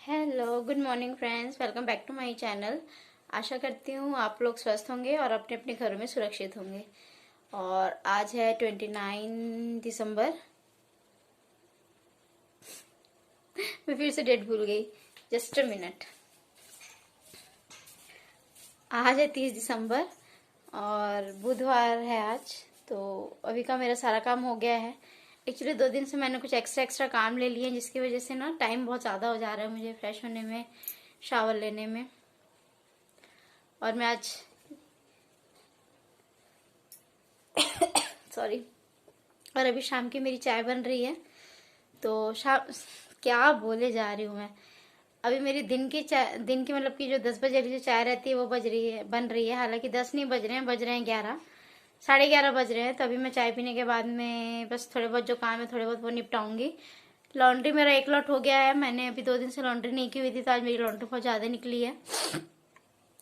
Hello, good morning friends. Welcome back to my channel. आशा करती हूँ आप लोग स्वस्थ होंगे और अपने अपने घरों में सुरक्षित होंगे। और आज है 29 दिसंबर। मैं फिर से डेट भूल गई, जस्ट अ मिनट। आज है 30 दिसंबर और बुधवार है आज। तो अभी का मेरा सारा काम हो गया है। एक्चुअली 2 दिन से मैंने कुछ एक्स्ट्रा काम ले लिए, जिसकी वजह से ना टाइम बहुत ज़्यादा हो जा रहा है मुझे फ्रेश होने में, शावर लेने में। और मैं आज सॉरी। और अभी शाम की मेरी चाय बन रही है। तो शाम क्या बोले जा रही हूँ मैं। अभी मेरी दिन की चाय, दिन की मतलब कि जो 10 बजे वाली जो चाय रहती है वो बन रही है। हालांकि 10 नहीं बज रहे हैं, बज रहे हैं 11, साढ़े 11 बज रहे हैं। तो अभी मैं चाय पीने के बाद में बस थोड़े बहुत जो काम है थोड़े बहुत वो निपटाऊंगी। लॉन्ड्री मेरा एक लॉट हो गया है। मैंने अभी 2 दिन से लॉन्ड्री नहीं की हुई थी, तो आज मेरी लॉन्ड्री बहुत ज़्यादा निकली है।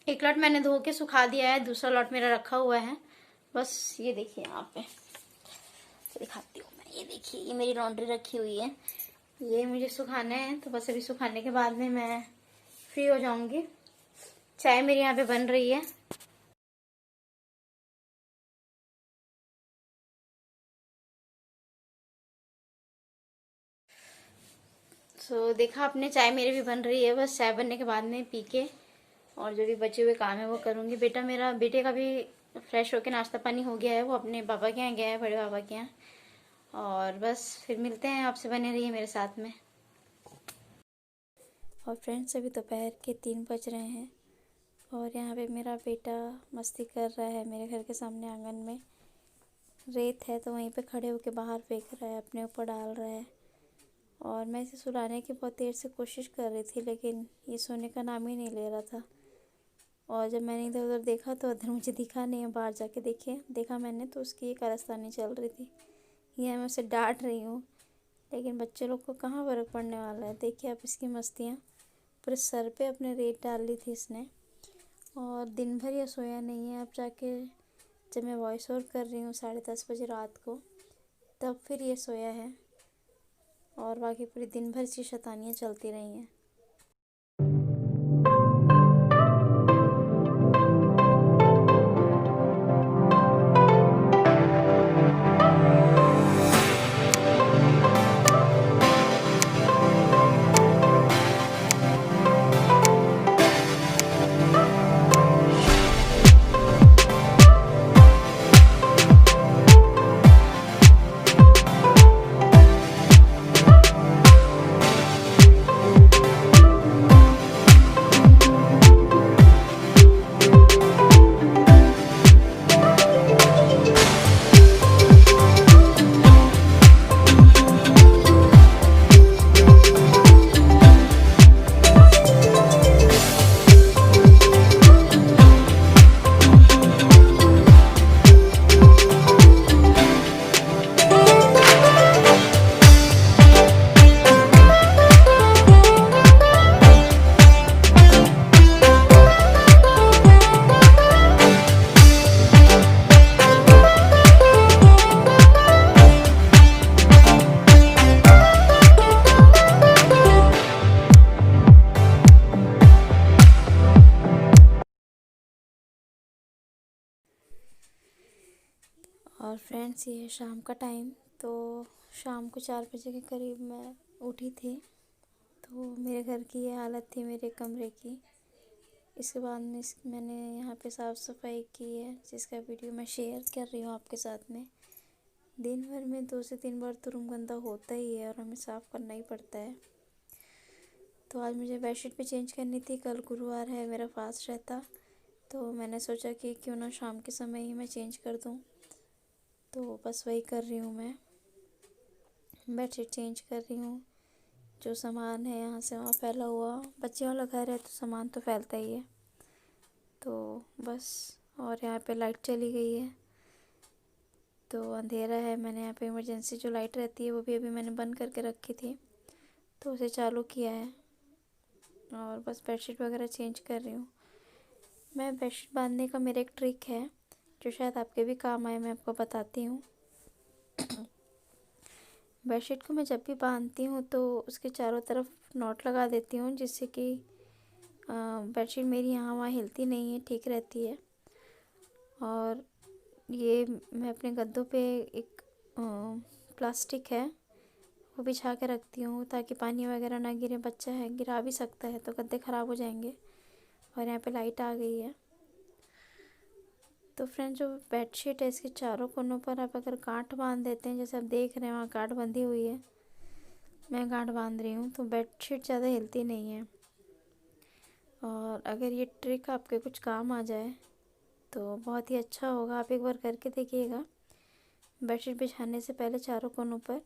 एक लॉट मैंने धो के सुखा दिया है, दूसरा लॉट मेरा रखा हुआ है। बस ये देखिए यहाँ पे दिखाती हूँ मैं। ये देखिए, ये मेरी लॉन्ड्री रखी हुई है, ये मुझे सुखाना है। तो बस अभी सुखाने के बाद में मैं फ्री हो जाऊंगी। चाय मेरी यहाँ पे बन रही है। देखा आपने, चाय मेरी भी बन रही है। बस चाय बनने के बाद में पी के और जो भी बचे हुए काम है वो करूँगी। बेटे का भी फ्रेश होके नाश्ता पानी हो गया है, वो अपने पापा के यहाँ गया है, बड़े पापा के यहाँ। और बस फिर मिलते हैं आपसे, बने रहिए मेरे साथ में। और फ्रेंड्स, अभी दोपहर के 3 बज रहे हैं और यहाँ पे मेरा बेटा मस्ती कर रहा है। मेरे घर के सामने आंगन में रेत है, तो वहीं पे खड़े होके बाहर फेंक रहा है, अपने ऊपर डाल रहा है। और मैं इसे सुलाने की बहुत देर से कोशिश कर रही थी, लेकिन ये सोने का नाम ही नहीं ले रहा था। और जब मैंने इधर उधर देखा तो उधर मुझे दिखा नहीं है। बाहर जाके देखा मैंने तो उसकी एक कारस्तानी चल रही थी। ये मैं उसे डांट रही हूँ, लेकिन बच्चे लोग को कहाँ फ़र्क पड़ने वाला है। देखिए आप इसकी मस्तियाँ। पूरे सर पे अपने रेत डाल ली थी इसने। और दिन भर ये सोया नहीं है। अब जाके जब मैं वॉइस ओवर कर रही हूँ 10:30 बजे रात को, तब फिर ये सोया है। और बाकी पूरे दिन भर इसकी शैतानियाँ चलती रही हैं। और फ्रेंड्स, ये है शाम का टाइम। तो शाम को 4 बजे के करीब मैं उठी थी। तो मेरे घर की ये हालत थी, मेरे कमरे की। इसके बाद में मैंने यहाँ पे साफ़ सफाई की है, जिसका वीडियो मैं शेयर कर रही हूँ आपके साथ में। दिन भर में 2 से 3 बार तो रूम गंदा होता ही है और हमें साफ़ करना ही पड़ता है। तो आज मुझे बेडशीट भी चेंज करनी थी। कल गुरुवार है, मेरा फास्ट रहता। तो मैंने सोचा कि क्यों ना शाम के समय ही मैं चेंज कर दूँ। तो बस वही कर रही हूँ मैं, बेडशीट चेंज कर रही हूँ। जो सामान है यहाँ से वहाँ फैला हुआ, बच्चे वाला घर है तो सामान तो फैलता ही है। तो बस, और यहाँ पे लाइट चली गई है तो अंधेरा है। मैंने यहाँ पे इमरजेंसी जो लाइट रहती है वो भी अभी मैंने बंद करके रखी थी, तो उसे चालू किया है। और बस बेडशीट वगैरह चेंज कर रही हूँ मैं। बेडशीट बांधने का मेरा एक ट्रिक है जो शायद आपके भी काम आए, मैं आपको बताती हूँ। बेडशीट को मैं जब भी बांधती हूँ तो उसके चारों तरफ नॉट लगा देती हूँ, जिससे कि बेडशीट मेरी यहाँ वहाँ हिलती नहीं है, ठीक रहती है। और ये मैं अपने गद्दों पे एक प्लास्टिक है वो बिछा के रखती हूँ, ताकि पानी वगैरह ना गिरे। बच्चा है, गिरा भी सकता है तो गद्दे ख़राब हो जाएंगे। और यहाँ पे लाइट आ गई है। तो फ्रेंड, जो बेडशीट है इसके चारों कोनों पर आप अगर गांठ बांध देते हैं, जैसे आप देख रहे हैं वहाँ गांठ बंधी हुई है, मैं गांठ बांध रही हूँ, तो बेडशीट ज़्यादा हिलती नहीं है। और अगर ये ट्रिक आपके कुछ काम आ जाए तो बहुत ही अच्छा होगा। आप एक बार करके देखिएगा। बेडशीट बिछाने से पहले चारों कोनों पर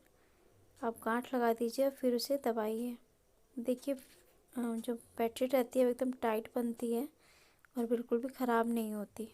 आप गांठ लगा दीजिए और फिर उसे दबाइए। देखिए, जो बेडशीट रहती है वो एकदम टाइट बनती है और बिल्कुल भी ख़राब नहीं होती।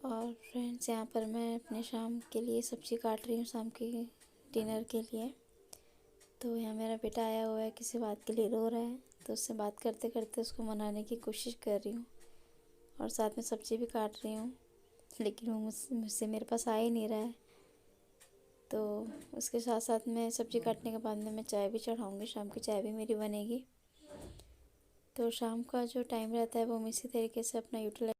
और फ्रेंड्स, यहाँ पर मैं अपने शाम के लिए सब्ज़ी काट रही हूँ, शाम के डिनर के लिए। तो यहाँ मेरा बेटा आया हुआ है, किसी बात के लिए रो रहा है, तो उससे बात करते करते उसको मनाने की कोशिश कर रही हूँ और साथ में सब्ज़ी भी काट रही हूँ। लेकिन वो मुझसे मेरे पास आ ही नहीं रहा है। तो उसके साथ साथ मैं सब्ज़ी काटने के बाद में मैं चाय भी चढ़ाऊँगी, शाम की चाय भी मेरी बनेगी। तो शाम का जो टाइम रहता है वो हम इसी तरीके से अपना यूटिलाइज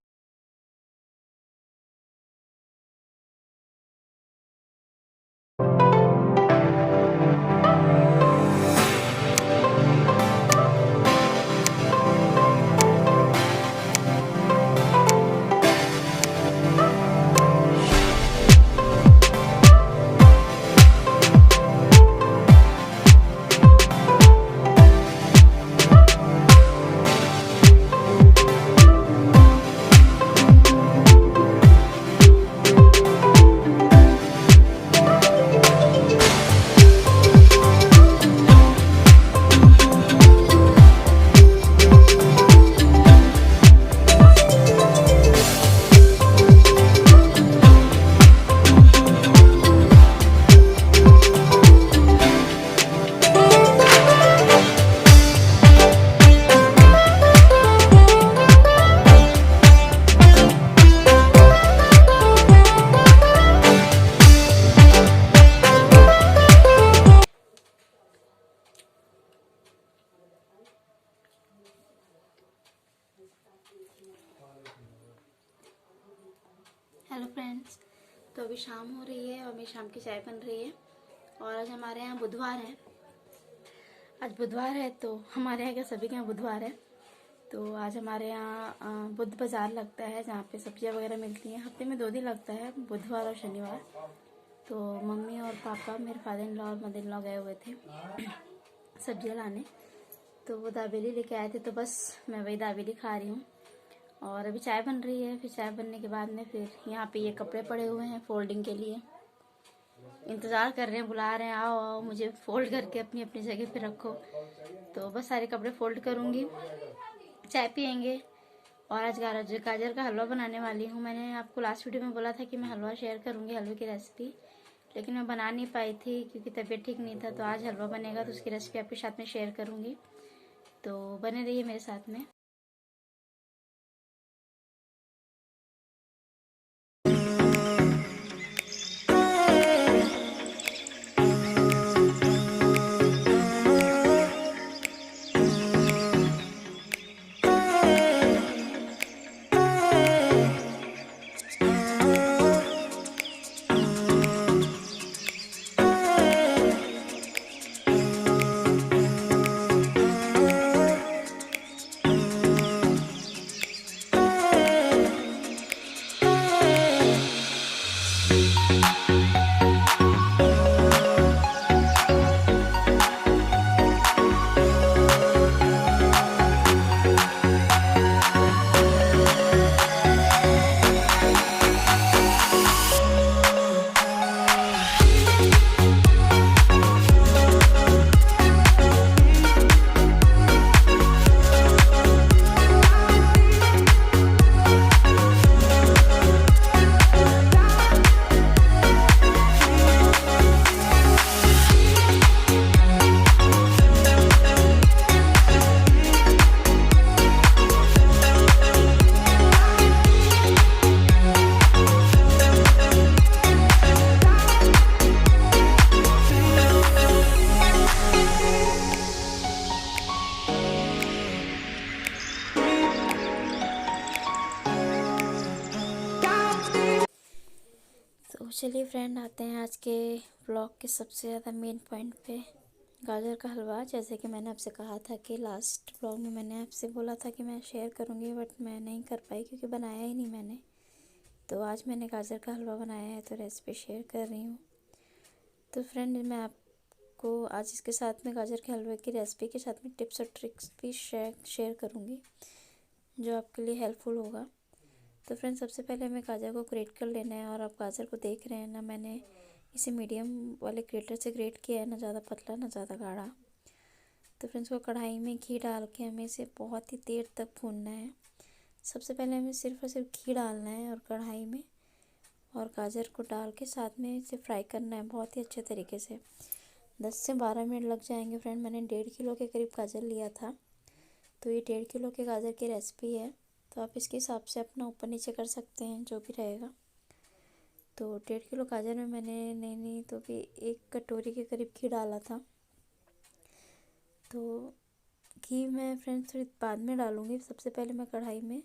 हेलो फ्रेंड्स, तो अभी शाम हो रही है और मेरी शाम की चाय बन रही है। और आज हमारे यहाँ बुधवार है। आज बुधवार है तो हमारे यहाँ क्या, सभी के यहाँ बुधवार है। तो आज हमारे यहाँ बुध बाज़ार लगता है जहाँ पे सब्जियाँ वगैरह मिलती हैं। हफ्ते में 2 दिन लगता है, बुधवार और शनिवार। तो मम्मी और पापा, मेरे फादर इन लॉ और मदर इन लॉ गए हुए थे सब्जियाँ लाने। तो वो दाबेली लेके आए थे, तो बस मैं वही दाबेली खा रही हूँ। और अभी चाय बन रही है। फिर चाय बनने के बाद में फिर यहाँ पे ये कपड़े पड़े हुए हैं फोल्डिंग के लिए। इंतज़ार कर रहे हैं, बुला रहे हैं, आओ आओ मुझे फोल्ड करके अपनी अपनी जगह पे रखो। तो बस सारे कपड़े फोल्ड करूँगी, चाय पियेंगे। और आज गाजर का हलवा बनाने वाली हूँ। मैंने आपको लास्ट वीडियो में बोला था कि मैं हलवा शेयर करूँगी, हलवे की रेसिपी, लेकिन मैं बना नहीं पाई थी क्योंकि तबीयत ठीक नहीं था। तो आज हलवा बनेगा तो उसकी रेसिपी आपके साथ में शेयर करूँगी। तो बने रहिए मेरे साथ में। तो चलिए फ्रेंड, आते हैं आज के ब्लॉग के सबसे ज़्यादा मेन पॉइंट पे, गाजर का हलवा। जैसे कि मैंने आपसे कहा था कि लास्ट ब्लॉग में मैंने आपसे बोला था कि मैं शेयर करूँगी, बट मैं नहीं कर पाई क्योंकि बनाया ही नहीं मैंने। तो आज मैंने गाजर का हलवा बनाया है तो रेसिपी शेयर कर रही हूँ। तो फ्रेंड, मैं आपको आज इसके साथ में गाजर के हलवे की रेसिपी के साथ में टिप्स और ट्रिक्स भी शेयर करूँगी जो आपके लिए हेल्पफुल होगा। तो फ्रेंड्स, सबसे पहले हमें गाजर को ग्रेट कर लेना है। और आप गाजर को देख रहे हैं ना, मैंने इसे मीडियम वाले ग्रेटर से ग्रेट किया है, ना ज़्यादा पतला ना ज़्यादा गाढ़ा। तो फ्रेंड्स, को कढ़ाई में घी डाल के हमें इसे बहुत ही देर तक भूनना है। सबसे पहले हमें सिर्फ और सिर्फ घी डालना है और कढ़ाई में, और गाजर को डाल के साथ में इसे फ्राई करना है बहुत ही अच्छे तरीके से। 10 से 12 मिनट लग जाएंगे फ्रेंड। मैंने 1.5 किलो के करीब गाजर लिया था, तो ये 1.5 किलो के गाजर की रेसिपी है। तो आप इसके हिसाब से अपना ऊपर नीचे कर सकते हैं, जो भी रहेगा। तो 1.5 किलो गाजर में मैंने नहीं तो भी 1 कटोरी के करीब घी डाला था। तो घी मैं फ्रेंड्स थोड़ी बाद में डालूँगी। सबसे पहले मैं कढ़ाई में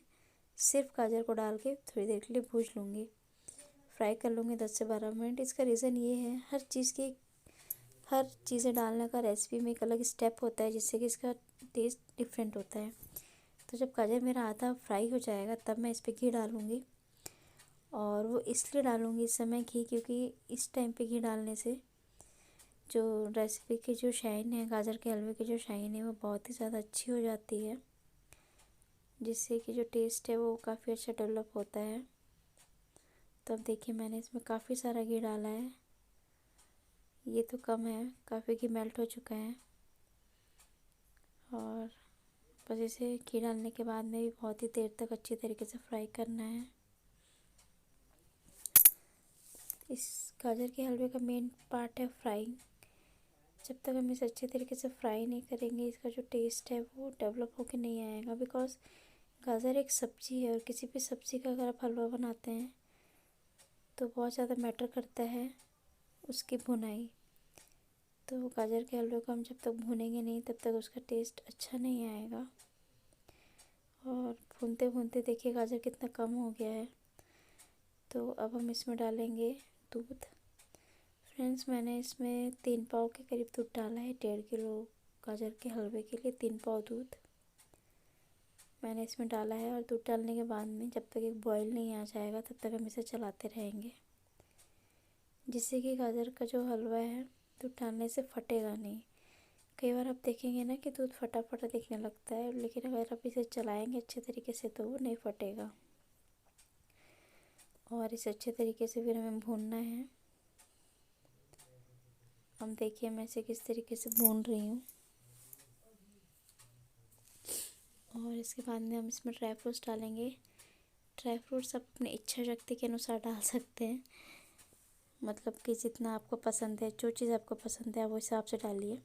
सिर्फ गाजर को डाल के थोड़ी देर के लिए भून लूँगी, फ्राई कर लूँगी 10 से 12 मिनट। इसका रीज़न ये है, हर चीज़ें डालने का रेसिपी में एक अलग स्टेप होता है, जिससे कि इसका टेस्ट डिफरेंट होता है। तो जब गाजर मेरा आधा फ्राई हो जाएगा तब मैं इस पर घी डालूँगी। और वो इसलिए डालूँगी इस समय घी, क्योंकि इस टाइम पे घी डालने से जो रेसिपी की जो शाइन है, गाजर के हलवे की जो शाइन है, वो बहुत ही ज़्यादा अच्छी हो जाती है, जिससे कि जो टेस्ट है वो काफ़ी अच्छा डेवलप होता है। तो अब देखिए, मैंने इसमें काफ़ी सारा घी डाला है। ये तो कम है, काफ़ी घी मेल्ट हो चुका है। और बस इसे घी डालने के बाद में भी बहुत ही देर तक अच्छी तरीके से फ्राई करना है। इस गाजर के हलवे का मेन पार्ट है फ्राइंग। जब तक हम इसे अच्छे तरीके से फ्राई नहीं करेंगे, इसका जो टेस्ट है वो डेवलप होके नहीं आएगा। बिकॉज़ गाजर एक सब्ज़ी है, और किसी भी सब्ज़ी का अगर आप हलवा बनाते हैं तो बहुत ज़्यादा मैटर करता है उसकी भुनाई। तो गाजर के हलवे को हम जब तक भूनेंगे नहीं, तब तक उसका टेस्ट अच्छा नहीं आएगा। और भूनते भूनते देखिए गाजर कितना कम हो गया है। तो अब हम इसमें डालेंगे दूध। फ्रेंड्स, मैंने इसमें 3 पाव के करीब दूध डाला है। 1.5 किलो गाजर के हलवे के लिए 3 पाव दूध मैंने इसमें डाला है। और दूध डालने के बाद में जब तक एक बॉईल नहीं आ जाएगा तब तक हम इसे चलाते रहेंगे, जिससे कि गाजर का जो हलवा है दूध डालने से फटेगा नहीं। कई बार आप देखेंगे ना कि दूध फटा फटा दिखने लगता है, लेकिन अगर आप इसे चलाएंगे अच्छे तरीके से तो वो नहीं फटेगा। और इसे अच्छे तरीके से फिर हमें भूनना है। हम देखिए मैं इसे किस तरीके से भून रही हूँ। और इसके बाद में हम इसमें ड्राई फ्रूट्स डालेंगे। ड्राई फ्रूट्स आप अपनी इच्छा शक्ति के अनुसार डाल सकते हैं, मतलब कि जितना आपको पसंद है, जो चीज़ आपको पसंद है आप उस हिसाब से डालिए।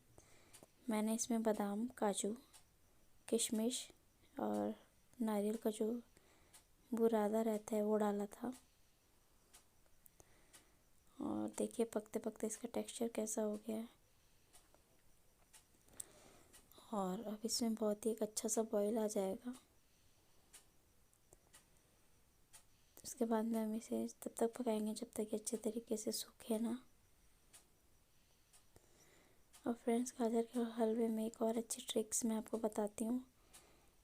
मैंने इसमें बादाम, काजू, किशमिश और नारियल का जो बुरादा रहता है वो डाला था। और देखिए पकते पकते इसका टेक्सचर कैसा हो गया है। और अब इसमें बहुत ही एक अच्छा सा बॉईल आ जाएगा। उसके बाद में हम इसे तब तक पकाएंगे जब तक ये अच्छे तरीके से सूखे ना। और फ्रेंड्स, गाजर के हलवे में एक और अच्छी ट्रिक्स मैं आपको बताती हूँ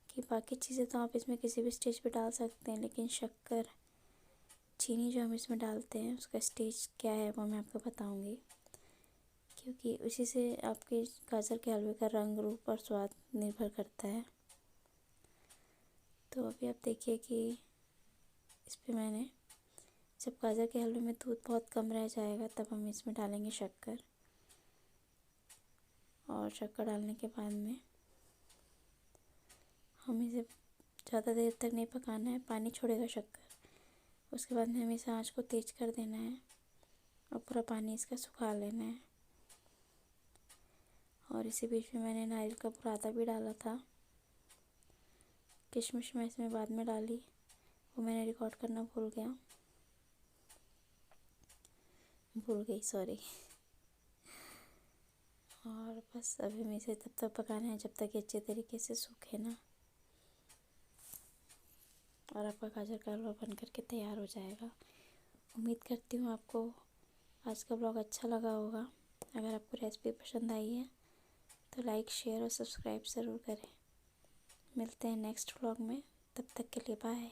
कि बाकी चीज़ें तो आप इसमें किसी भी स्टेज पे डाल सकते हैं, लेकिन शक्कर, चीनी जो हम इसमें डालते हैं उसका स्टेज क्या है वो मैं आपको बताऊँगी, क्योंकि उसी से आपके गाजर के हलवे का रंग, रूप और स्वाद निर्भर करता है। तो अभी आप देखिए कि इस पर मैंने, जब गाजर के हलवे में दूध बहुत कम रह जाएगा तब हम इसमें डालेंगे शक्कर। और शक्कर डालने के बाद में हमें इसे ज़्यादा देर तक नहीं पकाना है, पानी छोड़ेगा शक्कर। उसके बाद में हमें इसे आँच को तेज़ कर देना है और पूरा पानी इसका सुखा लेना है। और इसी बीच में मैंने नारियल का बुरादा भी डाला था। किशमिश मैं इसमें बाद में डाली, वो मैंने रिकॉर्ड करना भूल गई, सॉरी। और बस अभी हमें इसे तब तक पकाना है जब तक ये अच्छे तरीके से सूखे ना। और आपका गाजर का हलवा बन करके तैयार हो जाएगा। उम्मीद करती हूँ आपको आज का ब्लॉग अच्छा लगा होगा। अगर आपको रेसिपी पसंद आई है तो लाइक, शेयर और सब्सक्राइब ज़रूर करें। मिलते हैं नेक्स्ट ब्लॉग में, तब तक के लिए बाय।